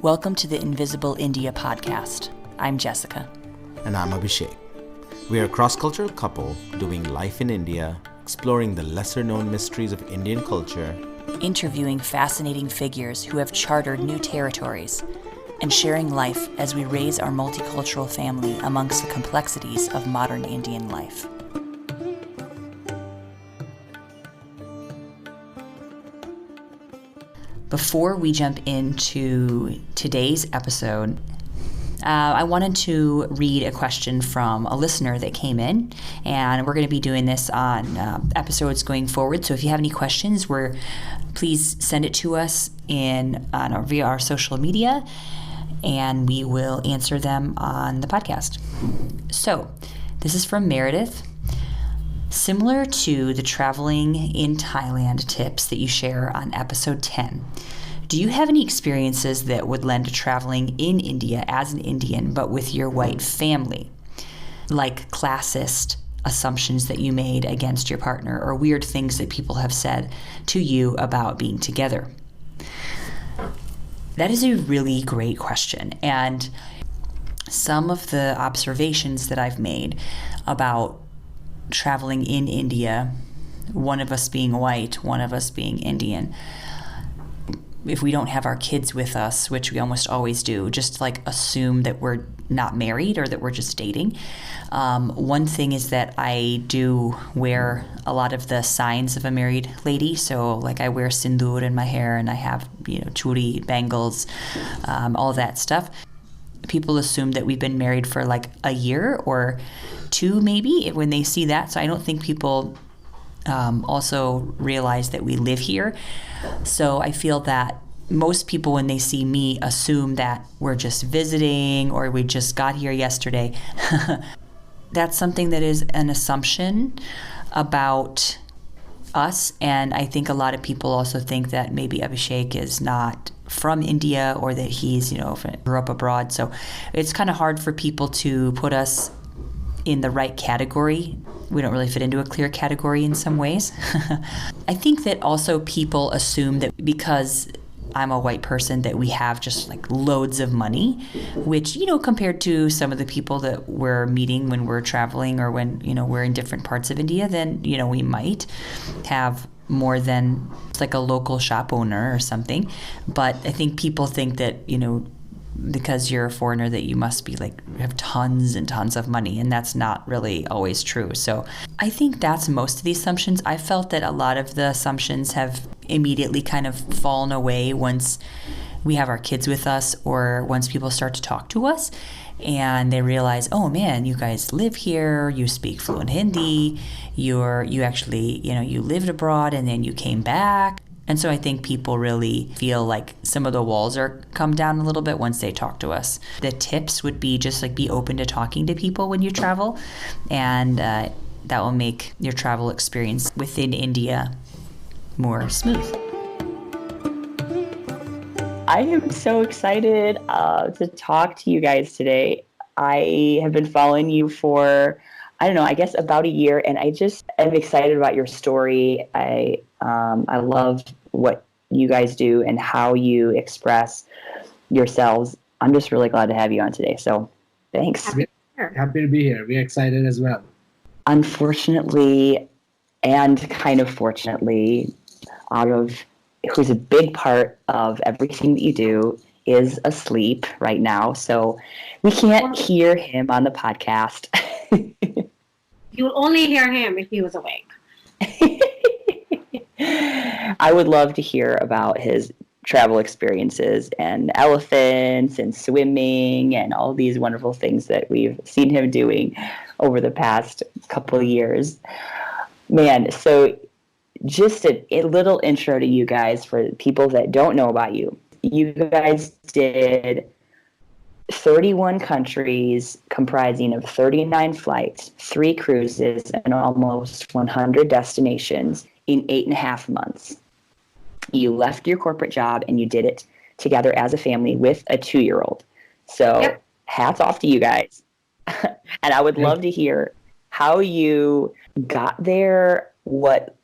Welcome to the Invisible India podcast. I'm Jessica. And I'm Abhishek. We are a cross-cultural couple doing life in India, exploring the lesser-known mysteries of Indian culture, Interviewing fascinating figures who have chartered new territories, and sharing life as we raise our multicultural family amongst the complexities of modern Indian life. Before we jump into today's episode, I wanted to read a question from a listener that came in, and we're going to be doing this on episodes going forward. So if you have any questions, please send it to us via our social media, and we will answer them on the podcast. So this is from Meredith. Similar to the traveling in Thailand tips that you share on episode 10, do you have any experiences that would lend to traveling in India as an Indian but with your white family? Like classist assumptions that you made against your partner or weird things that people have said to you about being together? That is a really great question. And some of the observations that I've made about traveling in India, one of us being white, one of us being Indian, if we don't have our kids with us, which we almost always do, just like assume that we're not married or that we're just dating. One thing is that I do wear a lot of the signs of a married lady. So like I wear sindoor in my hair and I have, churi, bangles, all that stuff. People assume that we've been married for like a year or two maybe when they see that. So I don't think people also realize that we live here. So I feel that most people, when they see me, assume that we're just visiting or we just got here yesterday. That's something that is an assumption about us. And I think a lot of people also think that maybe Abhishek is not from India or that he's, grew up abroad. So it's kind of hard for people to put us in the right category. We don't really fit into a clear category in some ways. I think that also people assume that because I'm a white person that we have just like loads of money, which, compared to some of the people that we're meeting when we're traveling or when, we're in different parts of India, then, we might have more than like a local shop owner or something. But I think people think that, because you're a foreigner that you must be have tons and tons of money, and that's not really always true. So I think that's most of the assumptions. I felt that a lot of the assumptions have immediately kind of fallen away once we have our kids with us or once people start to talk to us and they realize, oh man, you guys live here, you speak fluent Hindi, you actually, you lived abroad and then you came back. And so I think people really feel like some of the walls are come down a little bit once they talk to us. The tips would be just be open to talking to people when you travel, and that will make your travel experience within India more smooth. I am so excited to talk to you guys today. I have been following you for, I guess about a year, and I just am excited about your story. I love what you guys do and how you express yourselves. I'm just really glad to have you on today. So thanks. Happy to be here. We're excited as well. Unfortunately, and kind of fortunately, who's a big part of everything that you do is asleep right now. So we can't hear him on the podcast. You will only hear him if he was awake. I would love to hear about his travel experiences and elephants and swimming and all these wonderful things that we've seen him doing over the past couple of years. Man, so just a little intro to you guys for people that don't know about you. You guys did 31 countries comprising of 39 flights, 3 cruises, and almost 100 destinations in 8.5 months. You left your corporate job and you did it together as a family with a 2-year-old. So hats off to you guys. And I would love to hear how you got there, what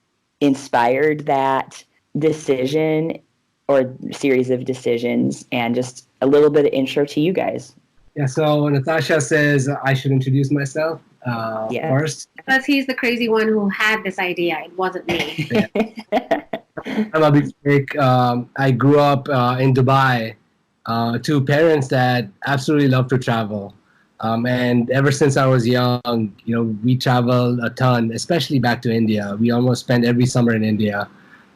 inspired that decision, or series of decisions, and just a little bit of intro to you guys. Yeah, so Natasha says I should introduce myself first. Because he's the crazy one who had this idea. It wasn't me. I'm Abhishek. I grew up in Dubai to parents that absolutely love to travel. And ever since I was young, we traveled a ton, especially back to India. We almost spent every summer in India.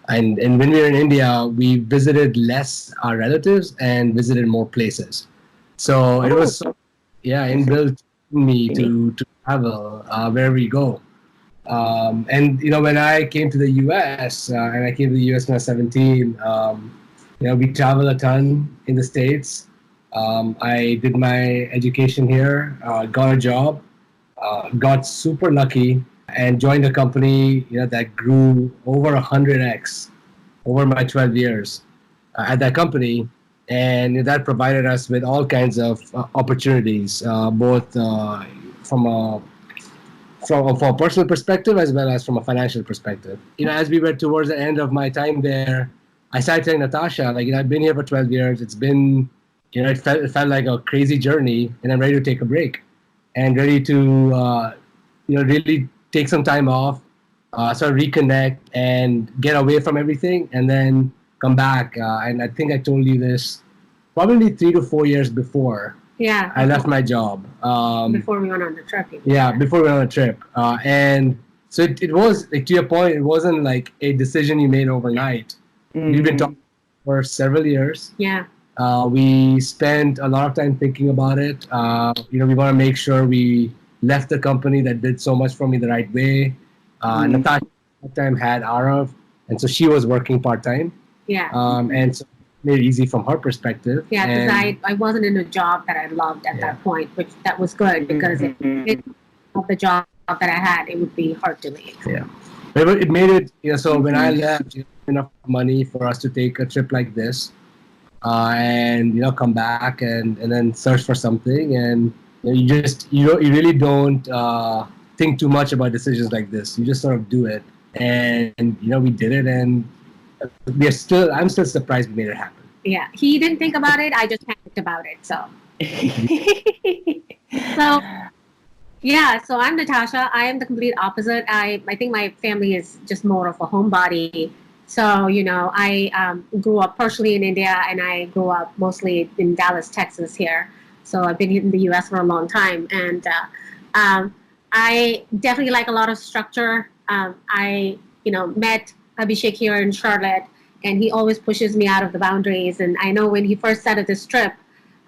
And when we were in India, we visited less our relatives and visited more places. So it was, inbuilt in me to travel wherever we go. And when I came to the U.S. And I came to the U.S. when I was 17, we traveled a ton in the States. I did my education here, got a job, got super lucky, and joined a company that grew over 100x over my 12 years at that company. And that provided us with all kinds of opportunities, both from a personal perspective as well as from a financial perspective. As we were towards the end of my time there, I started telling Natasha, I've been here for 12 years. It's been, it felt like a crazy journey, and I'm ready to take a break and ready to, really take some time off, sort of reconnect and get away from everything, and then come back. And I think I told you this probably 3 to 4 years before. Yeah. I left my job. Before we went on the trip. Yeah, before we went on a trip. And so it was, to your point, it wasn't like a decision you made overnight. Mm-hmm. We've been talking for several years. Yeah. We spent a lot of time thinking about it. We want to make sure we left the company that did so much for me the right way. Natasha at that time had Arav, and so she was working part-time. Yeah. And so made it easy from her perspective. Yeah, because I wasn't in a job that I loved at that point, which that was good, because if the job that I had, it would be hard to leave. Yeah, but it made it, so when I left, enough money for us to take a trip like this, and come back and then search for something, and you really don't think too much about decisions like this. You just sort of do it, and we did it, and I'm still surprised we made it happen. Yeah, he didn't think about it. I just panicked about it. So, so I'm Natasha. I am the complete opposite. I think my family is just more of a homebody. So, I grew up partially in India, and I grew up mostly in Dallas, Texas here. So I've been in the U.S. for a long time, and I definitely like a lot of structure. I met Abhishek here in Charlotte, and he always pushes me out of the boundaries. And I know when he first started this trip,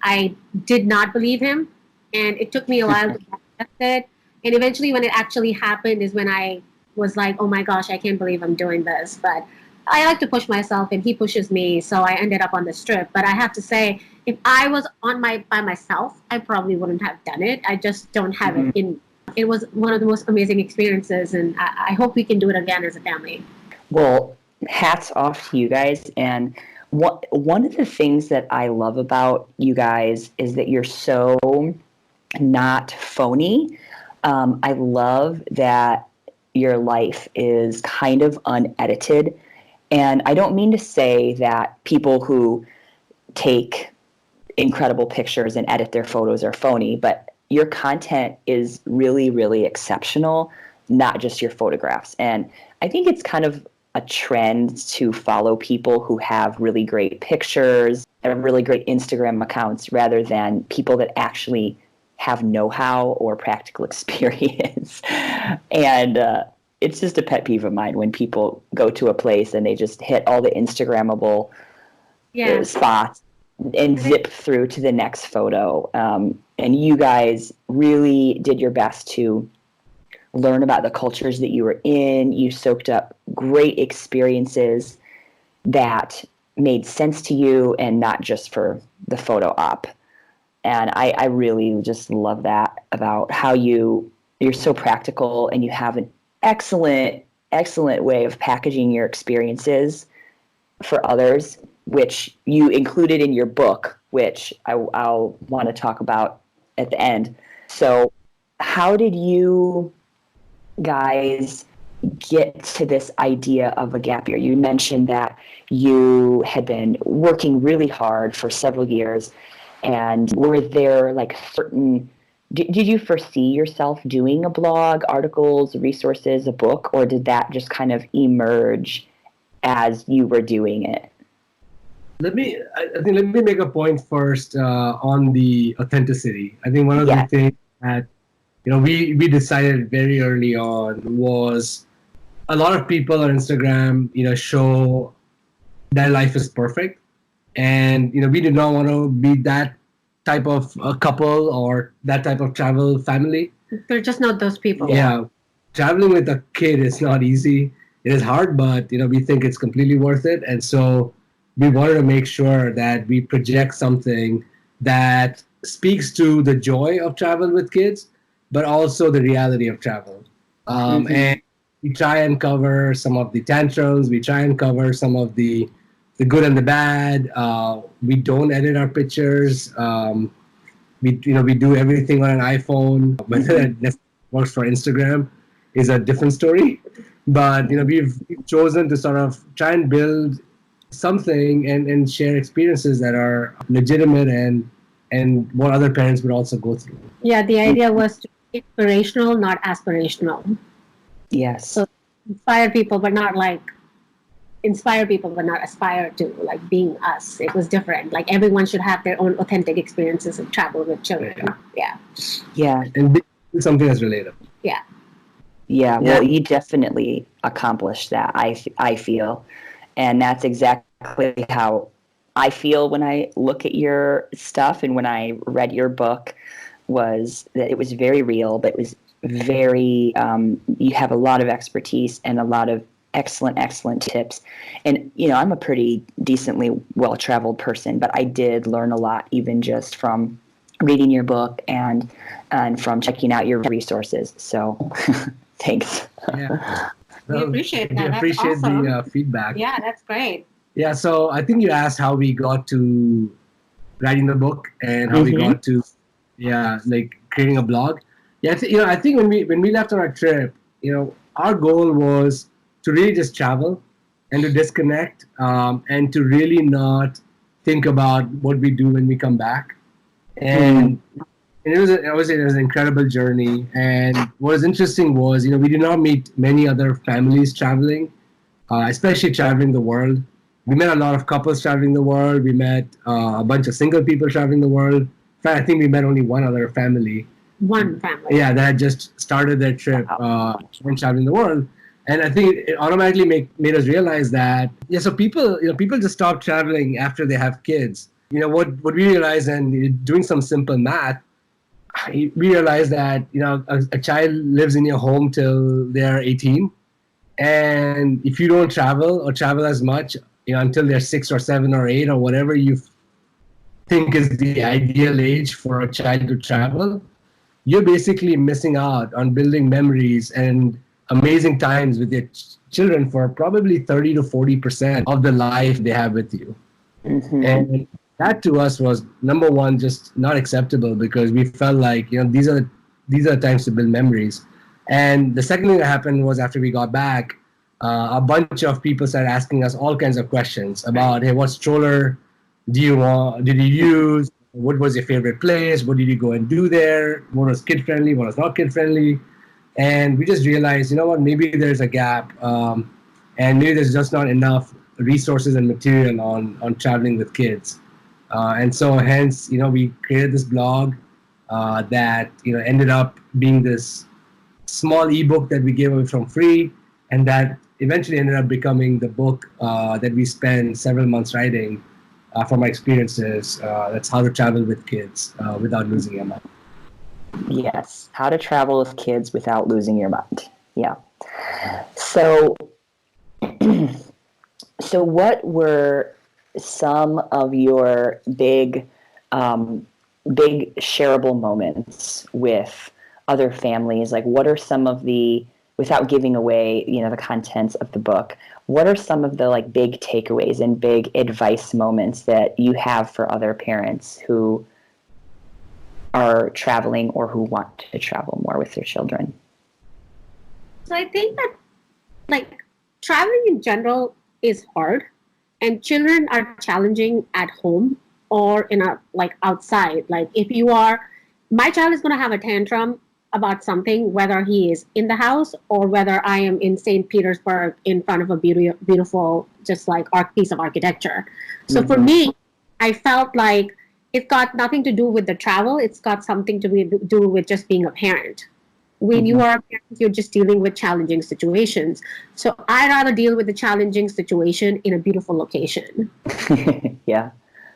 I did not believe him, and it took me a while to accept it. And eventually, when it actually happened, is when I was like, "Oh my gosh, I can't believe I'm doing this." But I like to push myself, and he pushes me, so I ended up on this trip. But I have to say, if I was by myself, I probably wouldn't have done it. I just don't have it in. It was one of the most amazing experiences, and I hope we can do it again as a family. Well, hats off to you guys. And one of the things that I love about you guys is that you're so not phony. I love that your life is kind of unedited. And I don't mean to say that people who take incredible pictures and edit their photos are phony, but your content is really, really exceptional, not just your photographs. And I think it's kind of a trend to follow people who have really great pictures and really great Instagram accounts rather than people that actually have know-how or practical experience. And it's just a pet peeve of mine when people go to a place and they just hit all the Instagrammable spots and zip through to the next photo. And you guys really did your best to learn about the cultures that you were in. You soaked up great experiences that made sense to you and not just for the photo op. And I really just love that about how you're so practical, and you have an excellent way of packaging your experiences for others, which you included in your book, which I'll want to talk about at the end. So how did you guys get to this idea of a gap year? You mentioned that you had been working really hard for several years, and were there like certain, did you foresee yourself doing a blog, articles, resources, a book, or did that just kind of emerge as you were doing it? Let me make a point first on the authenticity. I think one of the things that we decided very early on was a lot of people on Instagram show their life is perfect, and we did not want to be that type of a couple or that type of travel family. They're just not those people. Yeah, traveling with a kid is not easy. It is hard, but we think it's completely worth it, and so we wanted to make sure that we project something that speaks to the joy of travel with kids, but also the reality of travel. And we try and cover some of the tantrums. We try and cover some of the good and the bad. We don't edit our pictures. We do everything on an iPhone. Whether it works for Instagram is a different story. But we've chosen to sort of try and build something and share experiences that are legitimate and what other parents would also go through. Yeah, the idea was to be inspirational, not aspirational. Yes. So inspire people, but not aspire to like being us. It was different. Like everyone should have their own authentic experiences of travel with children. Yeah. And something that's relatable. Yeah. Well, you definitely accomplished that. I feel. And that's exactly how I feel when I look at your stuff and when I read your book, was that it was very real, but it was very, you have a lot of expertise and a lot of excellent tips. And, I'm a pretty decently well-traveled person, but I did learn a lot even just from reading your book and from checking out your resources. So thanks. Yeah. We appreciate that. We appreciate awesome. the feedback. Yeah, that's great. Yeah, so I think you asked how we got to writing the book and how we got to, creating a blog. Yeah, I think when we left on our trip, our goal was to really just travel and to disconnect and to really not think about what we do when we come back. And it was an incredible journey. And what was interesting was, we did not meet many other families traveling, especially traveling the world. We met a lot of couples traveling the world. We met a bunch of single people traveling the world. In fact, I think we met only one other family. One family. Yeah, that had just started their trip when traveling the world. And I think it automatically made us realize that, so people just stop traveling after they have kids. What we realized, and doing some simple math, we realized that a child lives in your home till they're 18, and if you don't travel or travel as much until they're 6 or 7 or 8 or whatever you think is the ideal age for a child to travel, you're basically missing out on building memories and amazing times with your children for probably 30 to 40% of the life they have with you. And that to us was, number one, just not acceptable, because we felt like these are the times to build memories. And the second thing that happened was, after we got back, a bunch of people started asking us all kinds of questions about, hey, what stroller did you use? What was your favorite place? What did you go and do there? What was kid friendly? What was not kid friendly? And we just realized, maybe there's a gap, and maybe there's just not enough resources and material on traveling with kids. And so hence, we created this blog that, ended up being this small ebook that we gave away from free, and that eventually ended up becoming the book that we spent several months writing from our experiences. That's How to Travel with Kids Without Losing Your Mind. Yes, How to Travel with Kids Without Losing Your Mind. Yeah. So what were some of your big shareable moments with other families? Like, what are some of the, without giving away, the contents of the book, what are some of the big takeaways and big advice moments that you have for other parents who are traveling or who want to travel more with their children? So I think that like traveling in general is hard, and children are challenging at home or in a like outside. Like if you are, my child is going to have a tantrum about something, whether he is in the house or whether I am in St. Petersburg in front of a beautiful, just like piece of architecture. So for me, I felt like it got nothing to do with the travel. It's got something to do with just being a parent. When you are a parent, you're just dealing with challenging situations. So I'd rather deal with the challenging situation in a beautiful location. Yeah.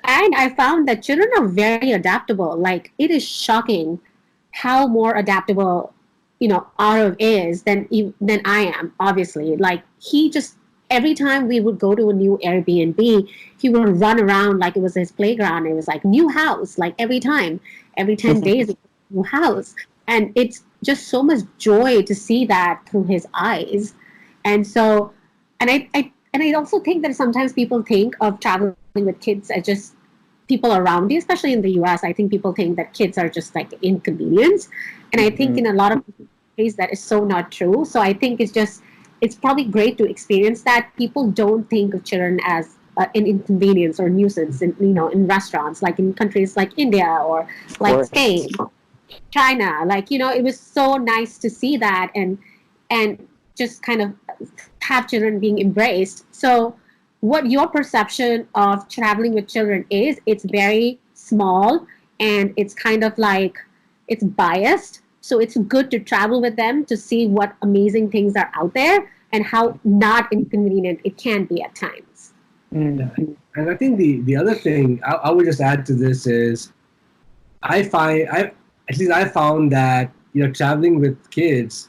And I found that children are very adaptable. Like, it is shocking how more adaptable, Arav is than I am, obviously. Like, he just, every time we would go to a new Airbnb, he would run around like it was his playground. It was like new house, like every 10 days, new house. And it's just so much joy to see that through his eyes. And so, and I also think that sometimes people think of traveling with kids as just people around you, especially in the US. I think people think that kids are just like inconvenience. And I think in a lot of ways that is so not true. So I think it's probably great to experience that. People don't think of children as an inconvenience or nuisance in restaurants, like in countries like India or like Spain, China. Like, it was so nice to see that and just kind of have children being embraced. So what your perception of traveling with children is, it's very small and it's kind of like, it's biased. So it's good to travel with them to see what amazing things are out there and how not inconvenient it can be at times. And I think the other thing I would just add to this is, I found that traveling with kids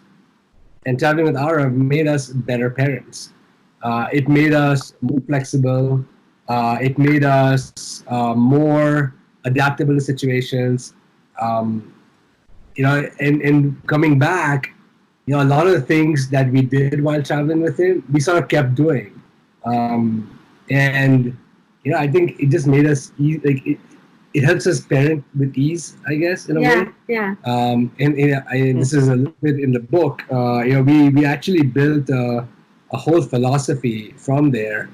and traveling with Arav made us better parents. It made us more flexible. It made us more adaptable to situations. And coming back, a lot of the things that we did while traveling with him, we sort of kept doing. I think it just made us it helps us parent with ease, I guess, in a way. Yeah. And this is a little bit in the book. We actually built a whole philosophy from there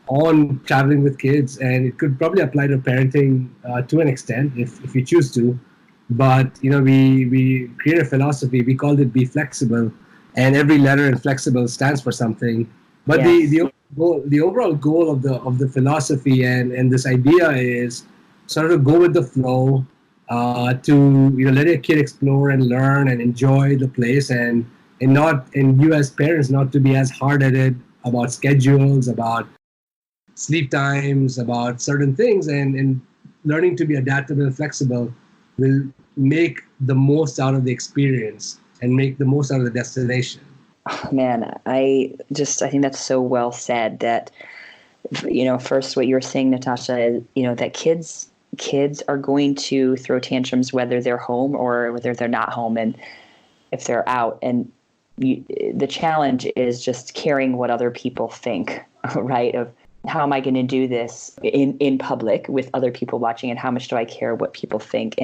on traveling with kids, and it could probably apply to parenting to an extent if you choose to. But we created a philosophy. We called it "Be Flexible," and every letter in "flexible" stands for something. But the overall goal of the philosophy and this idea is sort of go with the flow, to let your kid explore and learn and enjoy the place, and you as parents not to be as hard-headed about schedules, about sleep times, about certain things, and learning to be adaptable and flexible will make the most out of the experience and make the most out of the destination. Oh, man, I think that's so well said. That first what you were saying, Natasha, is that kids are going to throw tantrums whether they're home or whether they're not home, and if they're out. And the challenge is just caring what other people think, right? Of how am I going to do this in public with other people watching, and how much do I care what people think?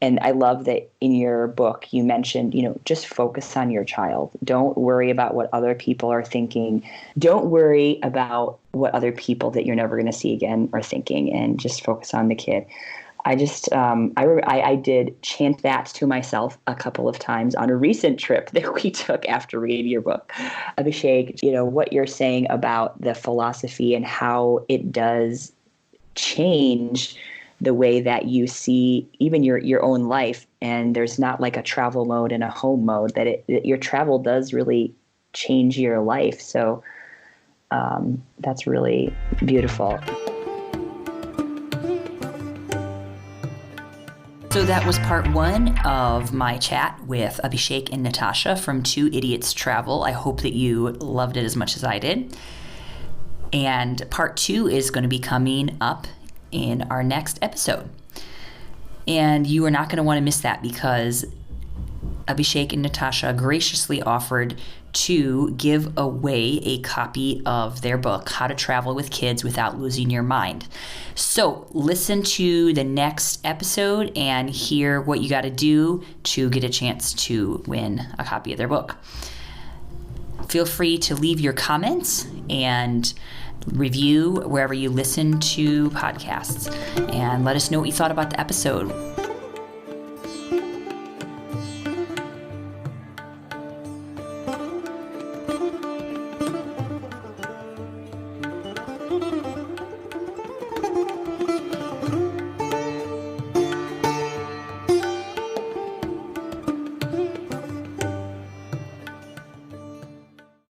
And I love that in your book you mentioned, just focus on your child. Don't worry about what other people are thinking. Don't worry about what other people that you're never going to see again are thinking, and just focus on the kid. I just, I did chant that to myself a couple of times on a recent trip that we took after reading your book. Abhishek, what you're saying about the philosophy and how it does change the way that you see even your own life, and there's not like a travel mode and a home mode, that your travel does really change your life. So that's really beautiful. So that was part 1 of my chat with Abhishek and Natasha from Two Idiots Travel. I hope that you loved it as much as I did. And part 2 is going to be coming up in our next episode. And you are not going to want to miss that, because Abhishek and Natasha graciously offered to give away a copy of their book, How to Travel with Kids Without Losing Your Mind. So listen to the next episode and hear what you got to do to get a chance to win a copy of their book. Feel free to leave your comments and review wherever you listen to podcasts, and let us know what you thought about the episode.